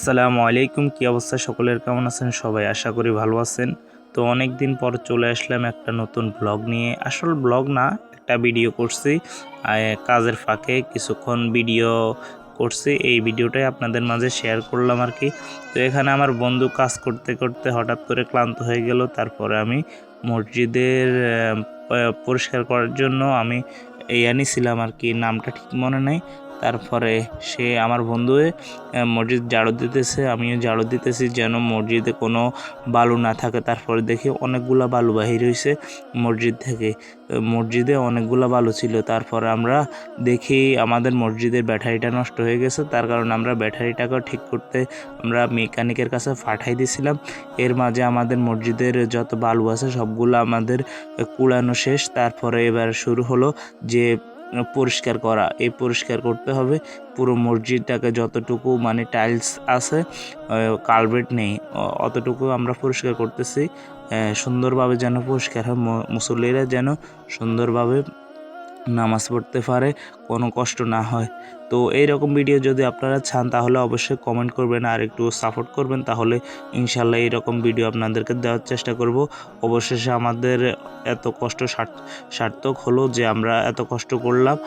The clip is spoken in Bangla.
আসসালামু আলাইকুম। কি অবস্থা সকলের, কেমন আছেন সবাই? আশা করি ভালো আছেন। তো অনেক দিন পর চলে আসলাম একটা নতুন ব্লগ নিয়ে। আসল ব্লগ না, একটা ভিডিও করছি কাজের ফাঁকে কিছুক্ষণ ভিডিও করছি। এই ভিডিওটাই আপনাদের মাঝে শেয়ার করলাম আর কি। তো এখানে আমার বন্ধু কাজ করতে করতে হঠাৎ করে ক্লান্ত হয়ে গেল। তারপরে আমি মসজিদের পরিষ্কার করার জন্য আমি আনিছিলাম আর কি, নামটা ঠিক মনে নেই। তারপরে সে আমার বন্ধু মসজিদ ঝাড়ু দিতেছে, আমিও ঝাড়ু দিতেছি যেন মসজিদে কোনো বালু না থাকে। তারপরে দেখি অনেকগুলা বালু বাহির হয়েছে মসজিদ থেকে। মসজিদে অনেকগুলা বালু ছিল। তারপরে আমরা দেখি আমাদের মসজিদের ব্যাটারিটা নষ্ট হয়ে গেছে। তার কারণে আমরা ব্যাটারিটাকেও ঠিক করতে আমরা মেকানিকের কাছে পাঠাই দিয়েছিলাম। এর মাঝে আমাদের মসজিদের যত বালু আছে সবগুলো আমাদের কুড়ানো শেষ। তারপরে এবার শুরু হলো যে পরিষ্কার করা। এই পরিষ্কার করতে হবে পুরো মসজিদটাকে, যতটুকু মানে টাইলস আছে, কালভেট নেই, অতটুকু আমরা পরিষ্কার করতেছি। সুন্দরভাবে যেন পরিষ্কার হয়, মুসল্লিরা যেন সুন্দরভাবে নামাজ পড়তে পারে, কোনো কষ্ট না হয়। তো এইরকম ভিডিও যদি আপনারা চান তাহলে অবশ্যই কমেন্ট করবেন আর একটু সাপোর্ট করবেন, তাহলে ইনশাল্লাহ এইরকম ভিডিও আপনাদেরকে দেওয়ার চেষ্টা করব। অবশেষে আমাদের এত কষ্ট সার্থক হলো যে আমরা এত কষ্ট করলাম।